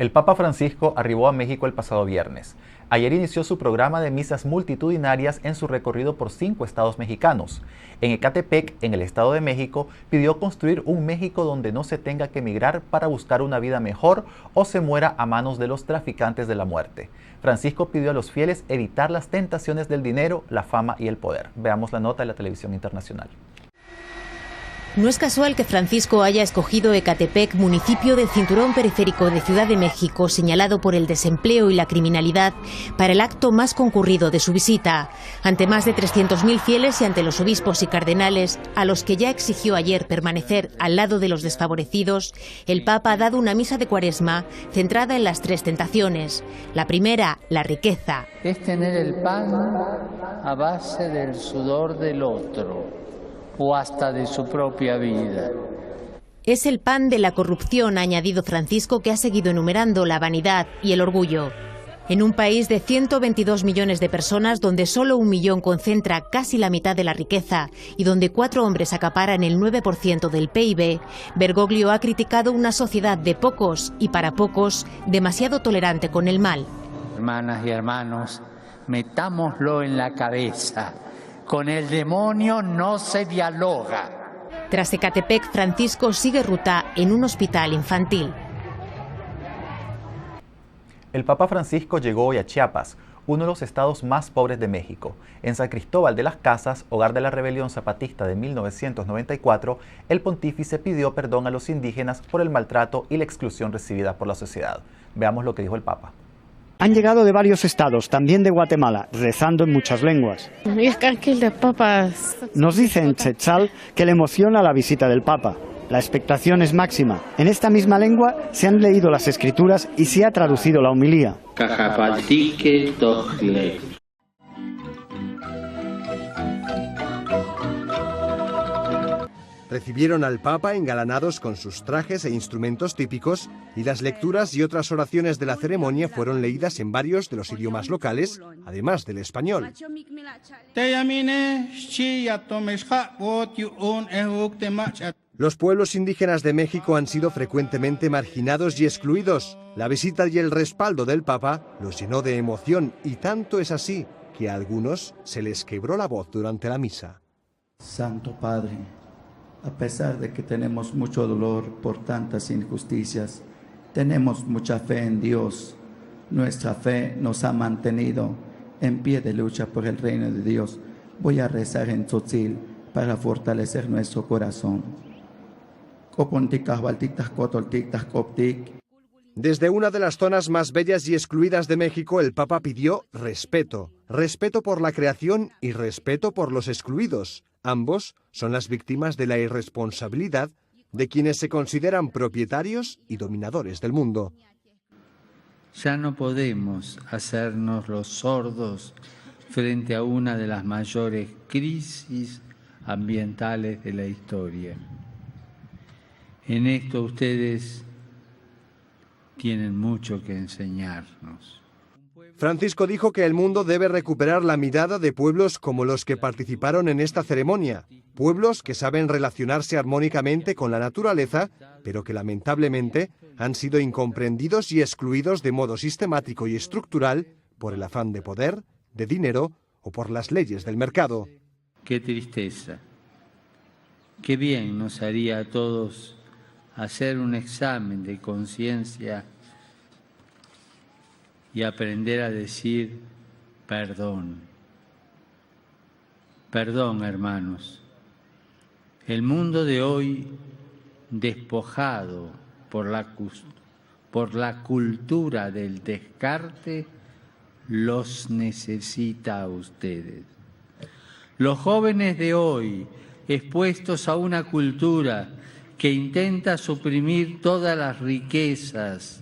El Papa Francisco arribó a México el pasado viernes. Ayer inició su programa de misas multitudinarias en su recorrido por 5 estados mexicanos. En Ecatepec, en el Estado de México, pidió construir un México donde no se tenga que emigrar para buscar una vida mejor o se muera a manos de los traficantes de la muerte. Francisco pidió a los fieles evitar las tentaciones del dinero, la fama y el poder. Veamos la nota de la televisión internacional. No es casual que Francisco haya escogido Ecatepec, municipio del cinturón periférico de Ciudad de México, señalado por el desempleo y la criminalidad, para el acto más concurrido de su visita. Ante más de 300.000 fieles y ante los obispos y cardenales, a los que ya exigió ayer permanecer al lado de los desfavorecidos, el Papa ha dado una misa de Cuaresma centrada en las 3 tentaciones. La primera, la riqueza. Es tener el pan a base del sudor del otro, o hasta de su propia vida. Es el pan de la corrupción, ha añadido Francisco, que ha seguido enumerando la vanidad y el orgullo. En un país de 122 millones de personas, donde solo 1 millón concentra casi la mitad de la riqueza y donde 4 hombres acaparan el 9% del PIB, Bergoglio ha criticado una sociedad de pocos y para pocos, demasiado tolerante con el mal. Hermanas y hermanos, metámoslo en la cabeza. Con el demonio no se dialoga. Tras Ecatepec, Francisco sigue ruta en un hospital infantil. El Papa Francisco llegó hoy a Chiapas, uno de los estados más pobres de México. En San Cristóbal de las Casas, hogar de la rebelión zapatista de 1994, el pontífice pidió perdón a los indígenas por el maltrato y la exclusión recibida por la sociedad. Veamos lo que dijo el Papa. Han llegado de varios estados, también de Guatemala, rezando en muchas lenguas. Nos dice en Tzetzal que le emociona la visita del Papa. La expectación es máxima. En esta misma lengua se han leído las escrituras y se ha traducido la homilía. Recibieron al Papa engalanados con sus trajes e instrumentos típicos y las lecturas y otras oraciones de la ceremonia fueron leídas en varios de los idiomas locales, además del español. Los pueblos indígenas de México han sido frecuentemente marginados y excluidos. La visita y el respaldo del Papa los llenó de emoción y tanto es así que a algunos se les quebró la voz durante la misa. Santo Padre, a pesar de que tenemos mucho dolor por tantas injusticias, tenemos mucha fe en Dios. Nuestra fe nos ha mantenido en pie de lucha por el reino de Dios. Voy a rezar en tzotzil para fortalecer nuestro corazón. Desde una de las zonas más bellas y excluidas de México, el Papa pidió respeto. Respeto por la creación y respeto por los excluidos. Ambos son las víctimas de la irresponsabilidad de quienes se consideran propietarios y dominadores del mundo. Ya no podemos hacernos los sordos frente a una de las mayores crisis ambientales de la historia. En esto ustedes tienen mucho que enseñarnos. Francisco dijo que el mundo debe recuperar la mirada de pueblos como los que participaron en esta ceremonia, pueblos que saben relacionarse armónicamente con la naturaleza, pero que lamentablemente han sido incomprendidos y excluidos de modo sistemático y estructural por el afán de poder, de dinero o por las leyes del mercado. Qué tristeza. Qué bien nos haría a todos hacer un examen de conciencia y aprender a decir perdón. Perdón, hermanos. El mundo de hoy, despojado por la cultura del descarte, los necesita a ustedes. Los jóvenes de hoy, expuestos a una cultura que intenta suprimir todas las riquezas,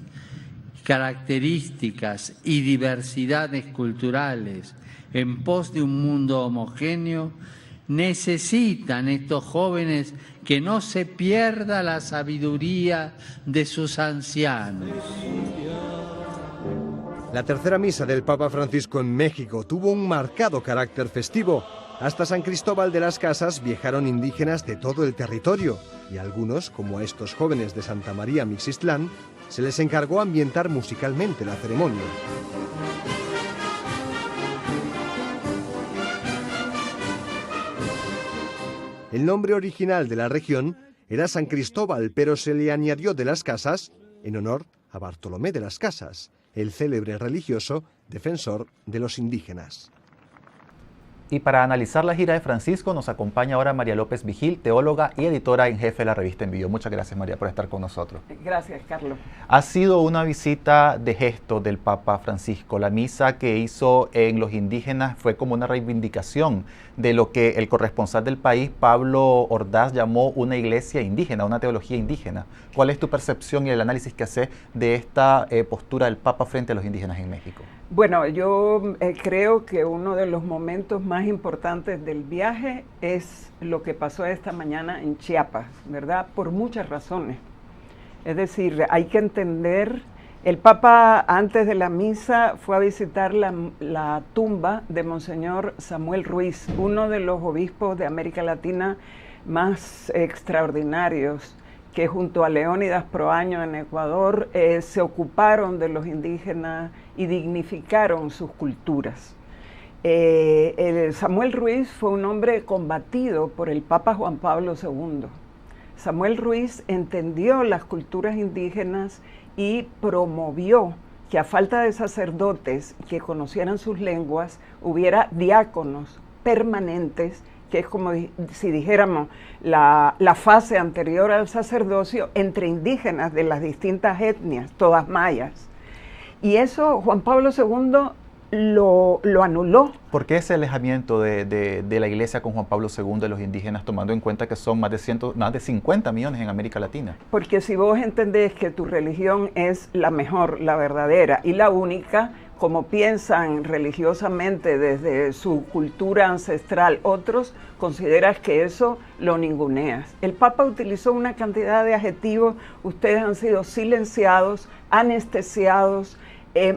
características y diversidades culturales en pos de un mundo homogéneo, necesitan estos jóvenes que no se pierda la sabiduría de sus ancianos. La tercera misa del Papa Francisco en México tuvo un marcado carácter festivo. Hasta San Cristóbal de las Casas viajaron indígenas de todo el territorio y algunos, como estos jóvenes de Santa María Mixistlán, se les encargó ambientar musicalmente la ceremonia. El nombre original de la región era San Cristóbal, pero se le añadió de las Casas en honor a Bartolomé de las Casas, el célebre religioso defensor de los indígenas. Y para analizar la gira de Francisco nos acompaña ahora María López Vigil, teóloga y editora en jefe de la revista Envío. Muchas gracias, María, por estar con nosotros. Gracias, Carlos. Ha sido una visita de gesto del Papa Francisco. La misa que hizo en los indígenas fue como una reivindicación de lo que el corresponsal del país, Pablo Ordaz, llamó una iglesia indígena, una teología indígena. ¿Cuál es tu percepción y el análisis que haces de esta postura del Papa frente a los indígenas en México? Bueno, yo creo que uno de los momentos más importantes del viaje es lo que pasó esta mañana en Chiapas, ¿verdad? Por muchas razones. Es decir, hay que entender, el Papa antes de la misa fue a visitar la tumba de Monseñor Samuel Ruiz, uno de los obispos de América Latina más extraordinarios, que junto a Leónidas Proaño en Ecuador se ocuparon de los indígenas y dignificaron sus culturas. Samuel Ruiz fue un hombre combatido por el Papa Juan Pablo II. Samuel Ruiz entendió las culturas indígenas y promovió que a falta de sacerdotes que conocieran sus lenguas, hubiera diáconos permanentes, que es como si dijéramos la fase anterior al sacerdocio entre indígenas de las distintas etnias, todas mayas. Y eso Juan Pablo II lo anuló. ¿Por qué ese alejamiento de la iglesia con Juan Pablo II de los indígenas, tomando en cuenta que son más de 50 millones en América Latina? Porque si vos entendés que tu religión es la mejor, la verdadera y la única, como piensan religiosamente desde su cultura ancestral otros, consideras que eso lo ninguneas. El Papa utilizó una cantidad de adjetivos, ustedes han sido silenciados, anestesiados,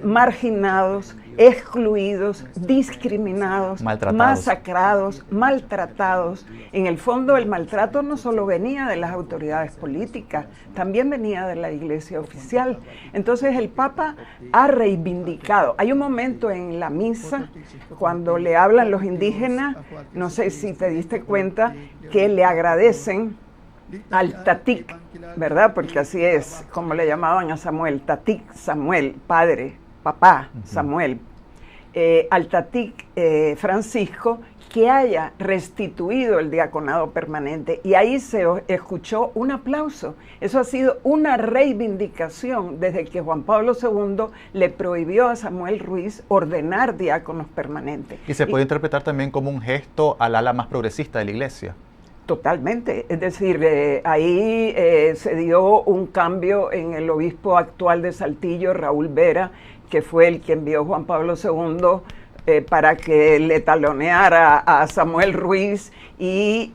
marginados, excluidos, discriminados, masacrados, maltratados. En el fondo el maltrato no solo venía de las autoridades políticas, también venía de la iglesia oficial. Entonces el Papa ha reivindicado. Hay un momento en la misa cuando le hablan los indígenas, no sé si te diste cuenta, que le agradecen al Tatic, ¿verdad? Porque así es como le llamaban a Samuel, Tatic, Samuel, padre, papá, Samuel. Al Tatic Francisco, que haya restituido el diaconado permanente. Y ahí se escuchó un aplauso. Eso ha sido una reivindicación desde que Juan Pablo II le prohibió a Samuel Ruiz ordenar diáconos permanentes. Y se puede interpretar también como un gesto al ala más progresista de la iglesia. Totalmente, es decir, ahí se dio un cambio en el obispo actual de Saltillo, Raúl Vera, que fue el que envió Juan Pablo II para que le taloneara a Samuel Ruiz y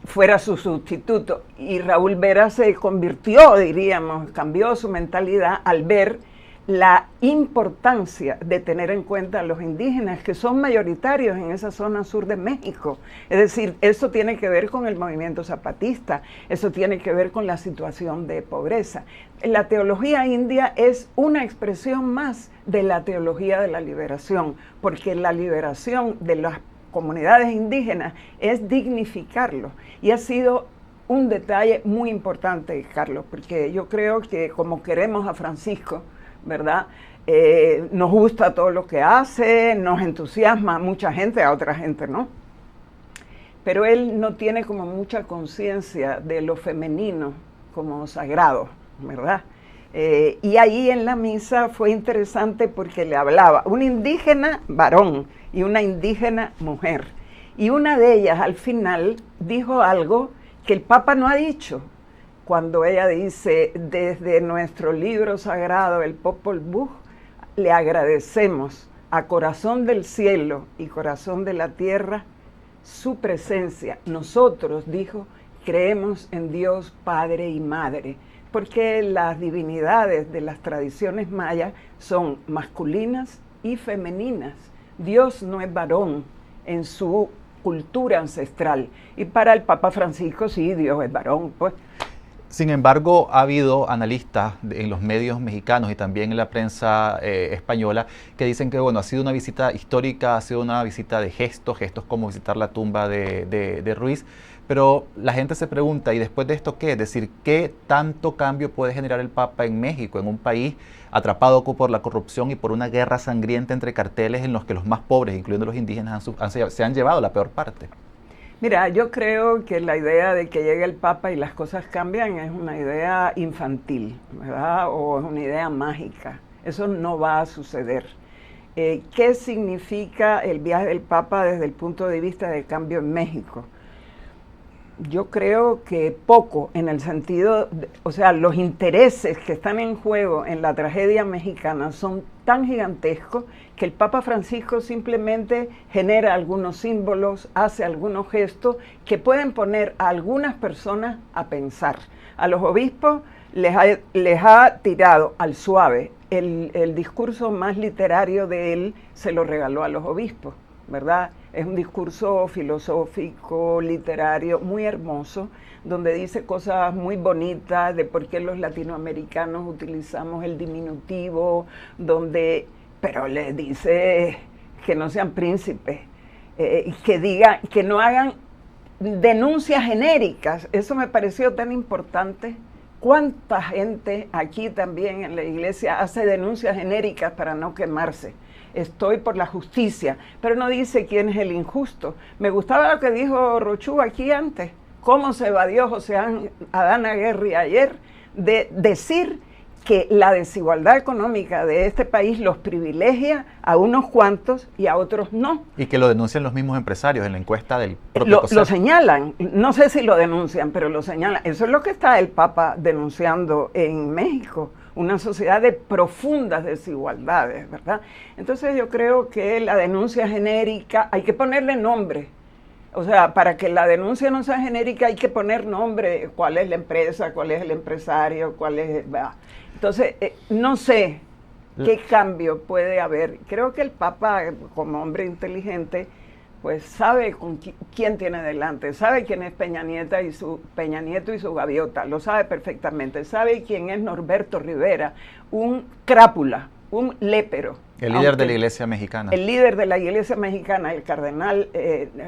fuera su sustituto. Y Raúl Vera se convirtió, diríamos, cambió su mentalidad al ver la importancia de tener en cuenta a los indígenas, que son mayoritarios en esa zona sur de México. Es decir, eso tiene que ver con el movimiento zapatista, eso tiene que ver con la situación de pobreza. La teología india es una expresión más de la teología de la liberación, porque la liberación de las comunidades indígenas es dignificarlos, y ha sido un detalle muy importante, Carlos, porque yo creo que como queremos a Francisco, ¿verdad? Nos gusta todo lo que hace, nos entusiasma a mucha gente, a otra gente no. Pero él no tiene como mucha conciencia de lo femenino como sagrado, ¿verdad? Y ahí en la misa fue interesante porque le hablaba un indígena varón y una indígena mujer. Y una de ellas al final dijo algo que el Papa no ha dicho. Cuando ella dice, desde nuestro libro sagrado, el Popol Vuh, le agradecemos a corazón del cielo y corazón de la tierra su presencia. Nosotros, dijo, creemos en Dios Padre y Madre, porque las divinidades de las tradiciones mayas son masculinas y femeninas. Dios no es varón en su cultura ancestral. Y para el Papa Francisco, sí, Dios es varón, pues. Sin embargo, ha habido analistas en los medios mexicanos y también en la prensa española que dicen que bueno, ha sido una visita histórica, ha sido una visita de gestos como visitar la tumba de Ruiz, pero la gente se pregunta, ¿y después de esto qué? Es decir, ¿qué tanto cambio puede generar el Papa en México, en un país atrapado por la corrupción y por una guerra sangrienta entre carteles en los que los más pobres, incluyendo los indígenas, se han llevado la peor parte? Mira, yo creo que la idea de que llegue el Papa y las cosas cambian es una idea infantil, ¿verdad? O es una idea mágica. Eso no va a suceder. ¿Qué significa el viaje del Papa desde el punto de vista del cambio en México? Yo creo que poco, en el sentido, o sea, los intereses que están en juego en la tragedia mexicana son tan gigantescos que el Papa Francisco simplemente genera algunos símbolos, hace algunos gestos que pueden poner a algunas personas a pensar. A los obispos les ha tirado al suave. El discurso más literario de él se lo regaló a los obispos, ¿verdad? Es un discurso filosófico, literario, muy hermoso, donde dice cosas muy bonitas de por qué los latinoamericanos utilizamos el diminutivo, pero le dice que no sean príncipes, que no hagan denuncias genéricas. Eso me pareció tan importante. ¿Cuánta gente aquí también en la iglesia hace denuncias genéricas para no quemarse? Estoy por la justicia, pero no dice quién es el injusto. Me gustaba lo que dijo Rochú aquí antes, cómo se evadió José Adán Aguirre ayer, de decir que la desigualdad económica de este país los privilegia a unos cuantos y a otros no. Y que lo denuncian los mismos empresarios en la encuesta del propio Lo señalan, no sé si lo denuncian, pero lo señalan. Eso es lo que está el Papa denunciando en México. Una sociedad de profundas desigualdades, ¿verdad? Entonces yo creo que la denuncia genérica, hay que ponerle nombre. O sea, para que la denuncia no sea genérica hay que poner nombre, cuál es la empresa, cuál es el empresario, cuál es... Entonces, no sé qué cambio puede haber. Creo que el Papa, como hombre inteligente, pues sabe quién tiene delante, sabe quién es Peña Nieto y su gaviota, lo sabe perfectamente, sabe quién es Norberto Rivera, un crápula, un lépero. El líder de la iglesia mexicana. El líder de la iglesia mexicana, el cardenal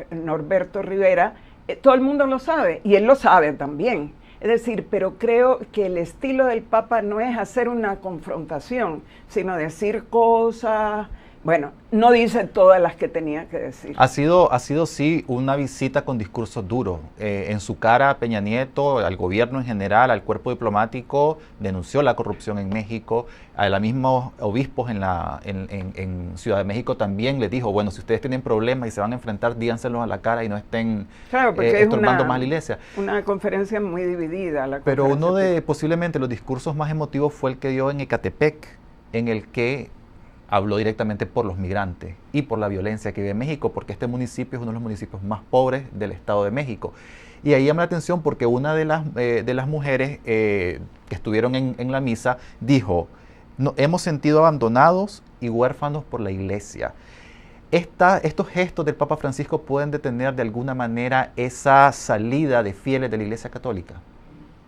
Norberto Rivera, todo el mundo lo sabe, y él lo sabe también. Es decir, pero creo que el estilo del Papa no es hacer una confrontación, sino decir cosas... Bueno, no dice todas las que tenía que decir. Ha sido sí una visita con discursos duros. En su cara a Peña Nieto, al gobierno en general, al cuerpo diplomático, denunció la corrupción en México. A los mismos obispos en Ciudad de México también les dijo, bueno, si ustedes tienen problemas y se van a enfrentar, díganselos a la cara y no estén estorbando más la iglesia. Una conferencia muy dividida. Pero uno de posiblemente los discursos más emotivos fue el que dio en Ecatepec, en el que habló directamente por los migrantes y por la violencia que vive en México, porque este municipio es uno de los municipios más pobres del Estado de México. Y ahí llama la atención porque una de las mujeres que estuvieron en la misa dijo, hemos sentido abandonados y huérfanos por la iglesia. Estos gestos del Papa Francisco pueden detener de alguna manera esa salida de fieles de la Iglesia Católica.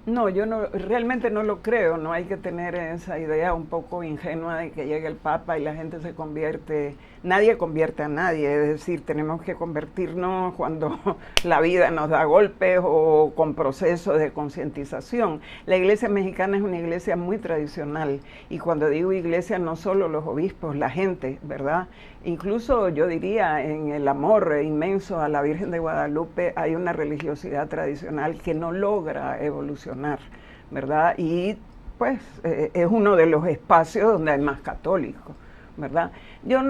No, yo realmente no lo creo, no hay que tener esa idea un poco ingenua de que llegue el Papa y la gente se convierte, nadie convierte a nadie, es decir, tenemos que convertirnos cuando la vida nos da golpes o con procesos de concientización. La iglesia mexicana es una iglesia muy tradicional y cuando digo iglesia no solo los obispos, la gente, ¿verdad? Incluso yo diría en el amor inmenso a la Virgen de Guadalupe hay una religiosidad tradicional que no logra evolucionar, ¿verdad? Y pues es uno de los espacios donde hay más católicos, ¿verdad? Yo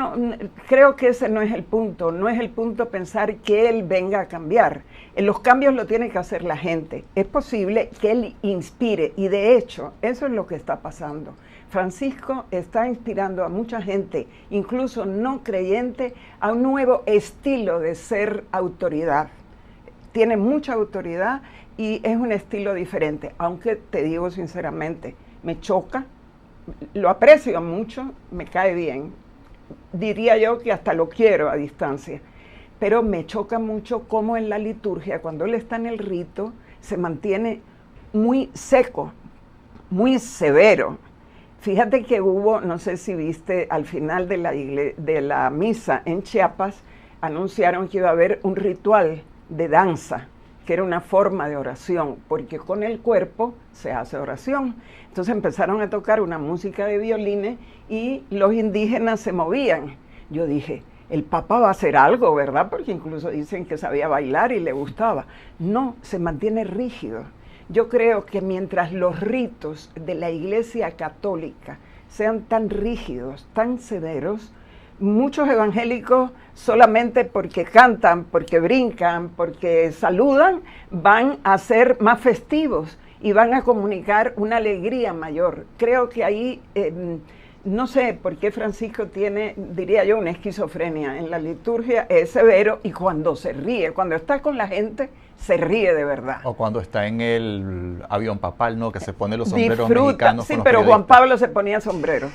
creo que ese no es el punto pensar que él venga a cambiar. Los cambios lo tiene que hacer la gente. Es posible que él inspire y de hecho eso es lo que está pasando. Francisco está inspirando a mucha gente, incluso no creyente, a un nuevo estilo de ser autoridad. Tiene mucha autoridad y es un estilo diferente, aunque te digo sinceramente, me choca, lo aprecio mucho, me cae bien, diría yo que hasta lo quiero a distancia, pero me choca mucho cómo en la liturgia, cuando él está en el rito, se mantiene muy seco, muy severo. Fíjate que hubo, no sé si viste, al final de la misa en Chiapas, anunciaron que iba a haber un ritual de danza, que era una forma de oración, porque con el cuerpo se hace oración. Entonces empezaron a tocar una música de violines y los indígenas se movían. Yo dije, el Papa va a hacer algo, ¿verdad? Porque incluso dicen que sabía bailar y le gustaba. No, se mantiene rígido. Yo creo que mientras los ritos de la Iglesia Católica sean tan rígidos, tan severos, muchos evangélicos solamente porque cantan, porque brincan, porque saludan, van a ser más festivos y van a comunicar una alegría mayor. Creo que ahí, no sé por qué Francisco tiene, diría yo, una esquizofrenia. En la liturgia es severo y cuando se ríe, cuando está con la gente, se ríe de verdad. O cuando está en el avión papal, ¿no? Que se pone los sombreros Disfruta, mexicanos. sí, con los pero periodistas. Juan Pablo se ponía sombrero.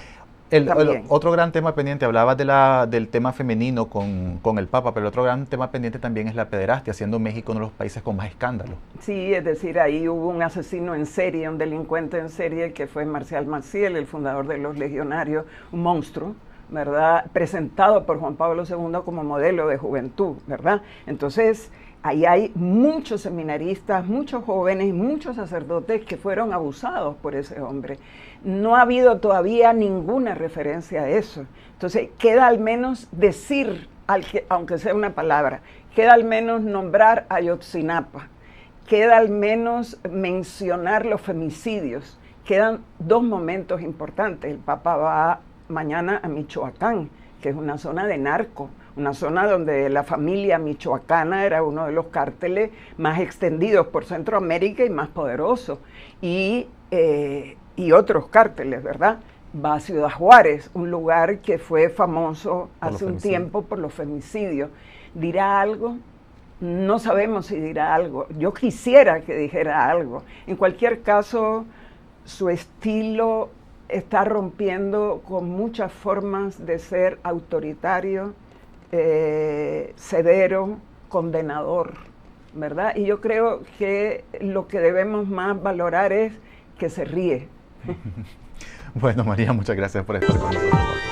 El otro gran tema pendiente, hablabas del tema femenino con el Papa, pero el otro gran tema pendiente también es la pederastia, siendo México uno de los países con más escándalos. Sí, es decir, ahí hubo un asesino en serie, un delincuente en serie, que fue Marcial Maciel, el fundador de los Legionarios, un monstruo, ¿verdad? Presentado por Juan Pablo II como modelo de juventud, ¿verdad? Entonces, ahí hay muchos seminaristas, muchos jóvenes, muchos sacerdotes que fueron abusados por ese hombre. No ha habido todavía ninguna referencia a eso. Entonces, queda al menos decir, aunque sea una palabra, queda al menos nombrar a Ayotzinapa, queda al menos mencionar los femicidios. Quedan dos momentos importantes. El Papa va mañana a Michoacán, que es una zona de narco, una zona donde la familia michoacana era uno de los cárteles más extendidos por Centroamérica y más poderosos, y otros cárteles, ¿verdad? Va a Ciudad Juárez, un lugar que fue famoso hace un tiempo por los femicidios. ¿Dirá algo? No sabemos si dirá algo. Yo quisiera que dijera algo. En cualquier caso, su estilo está rompiendo con muchas formas de ser autoritario, severo, condenador, ¿verdad? Y yo creo que lo que debemos más valorar es que se ríe. Bueno, María, muchas gracias por estar con nosotros.